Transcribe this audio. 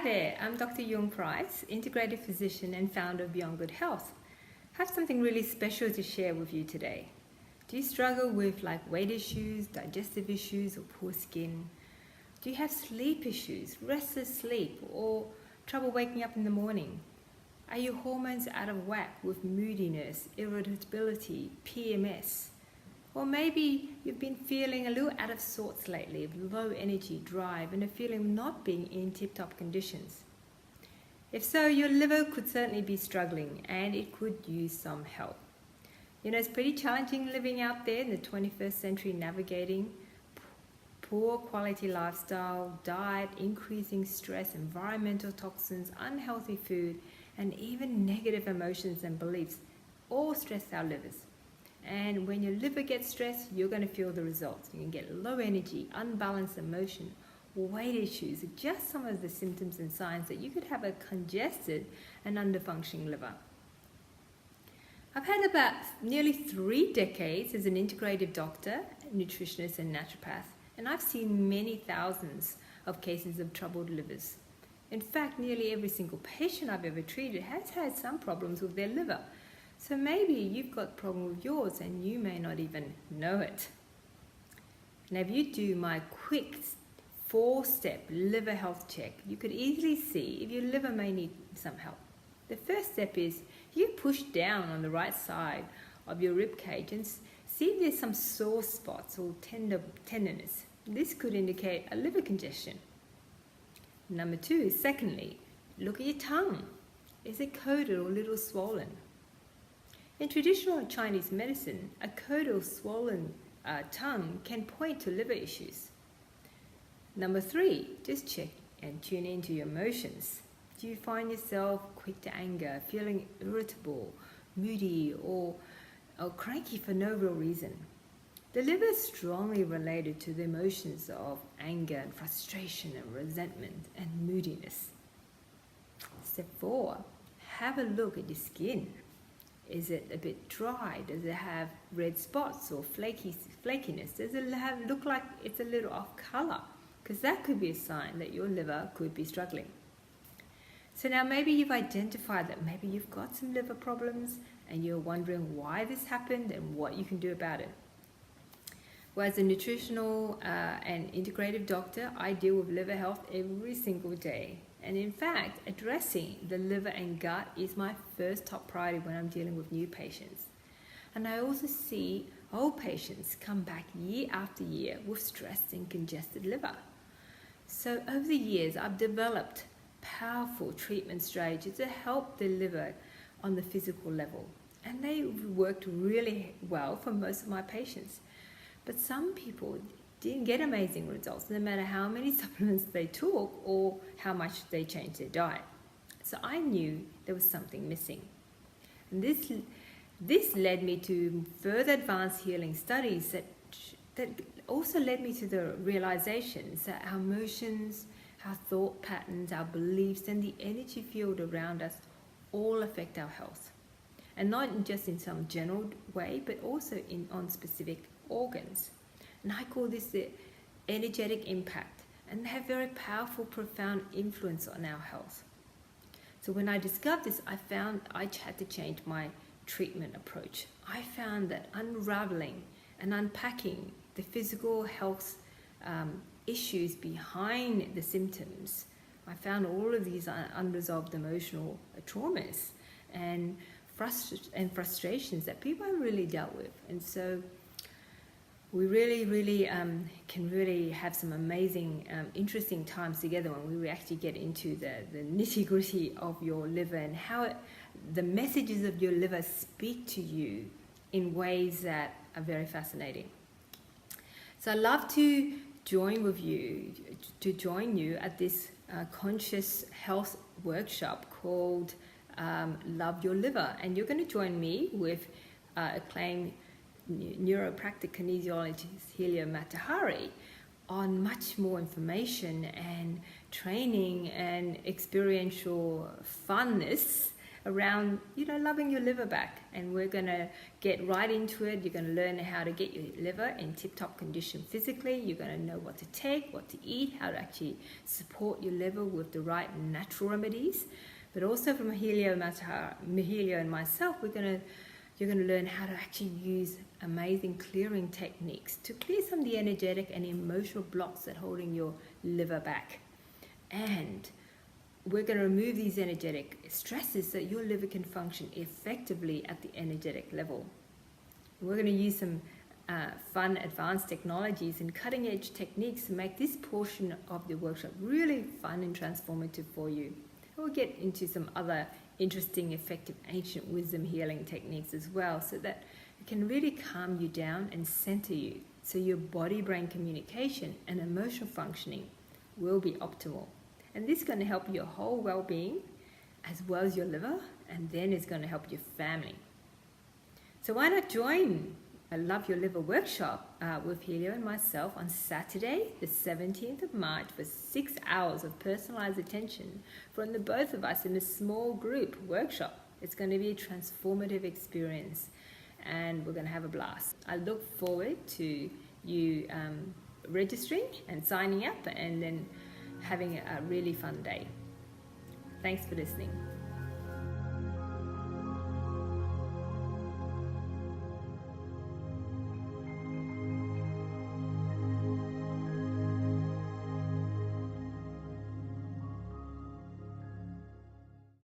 there, I'm Dr. Yung Price, integrative physician and founder of Beyond Good Health. I have something really special to share with you today. Do you struggle with weight issues, digestive issues, or poor skin? Do you have sleep issues, restless sleep, or trouble waking up in the morning? Are your hormones out of whack with moodiness, irritability, PMS? Or maybe you've been feeling a little out of sorts lately, with low energy, drive, and a feeling of not being in tip-top conditions. If so, your liver could certainly be struggling and it could use some help. It's pretty challenging living out there in the 21st century, navigating poor quality lifestyle, diet, increasing stress, environmental toxins, unhealthy food, and even negative emotions and beliefs all stress our livers. And when your liver gets stressed, you're going to feel the results. You can get low energy, unbalanced emotion, weight issues, just some of the symptoms and signs that you could have a congested and underfunctioning liver. I've had about nearly 3 decades as an integrative doctor, nutritionist, and naturopath, and I've seen many thousands of cases of troubled livers. In fact, nearly every single patient I've ever treated has had some problems with their liver. So maybe you've got a problem with yours and you may not even know it. Now, if you do my quick 4-step liver health check, you could easily see if your liver may need some help. The first step is you push down on the right side of your rib cage and see if there's some sore spots or tenderness. This could indicate a liver congestion. Number 2 is, secondly, look at your tongue. Is it coated or a little swollen? In traditional Chinese medicine, a coated or swollen tongue can point to liver issues. Number 3, just check and tune into your emotions. Do you find yourself quick to anger, feeling irritable, moody, or cranky for no real reason? The liver is strongly related to the emotions of anger and frustration and resentment and moodiness. Step 4, have a look at your skin. Is it a bit dry? Does it have red spots or flakiness? Does it look like it's a little off color? Because that could be a sign that your liver could be struggling. So now maybe you've identified that maybe you've got some liver problems and you're wondering why this happened and what you can do about it. Well, as a nutritional and integrative doctor, I deal with liver health every single day. And in fact, addressing the liver and gut is my first top priority when I'm dealing with new patients. And I also see old patients come back year after year with stressed and congested liver. So over the years, I've developed powerful treatment strategies to help the liver on the physical level. And they worked really well for most of my patients. But some people didn't get amazing results, no matter how many supplements they took or how much they changed their diet. So I knew there was something missing. And this led me to further advanced healing studies that also led me to the realizations that our emotions, our thought patterns, our beliefs, and the energy field around us all affect our health. And not just in some general way, but also on specific organs. And I call this the energetic impact, and they have very powerful, profound influence on our health. So when I discovered this, I found I had to change my treatment approach. I found that unraveling and unpacking the physical health issues behind the symptoms, I found all of these unresolved emotional traumas and frustrations that people have really dealt with. And so we really can really have some amazing, interesting times together when we actually get into the nitty-gritty of your liver and how the messages of your liver speak to you in ways that are very fascinating. So I'd love to join you at this conscious health workshop called Love Your Liver. And you're going to join me with acclaimed neuropractic kinesiologist Helio Matahari on much more information and training and experiential funness around, loving your liver back. And we're going to get right into it. You're going to learn how to get your liver in tip-top condition physically. You're going to know what to take, what to eat, how to actually support your liver with the right natural remedies. But also from Mahilio and myself, you're going to learn how to actually use amazing clearing techniques to clear some of the energetic and emotional blocks that are holding your liver back. And we're going to remove these energetic stresses so that your liver can function effectively at the energetic level. We're going to use some fun advanced technologies and cutting edge techniques to make this portion of the workshop really fun and transformative for you. We'll get into some other interesting, effective ancient wisdom healing techniques as well, so that it can really calm you down and center you, so your body-brain communication and emotional functioning will be optimal. And this is going to help your whole well-being as well as your liver, and then it's going to help your family. So why not join a Love Your Liver workshop with Helio and myself on Saturday, the 17th of March, for 6 hours of personalized attention from the both of us in a small group workshop. It's going to be a transformative experience, and we're going to have a blast. I look forward to you registering and signing up, and then having a really fun day. Thanks for listening.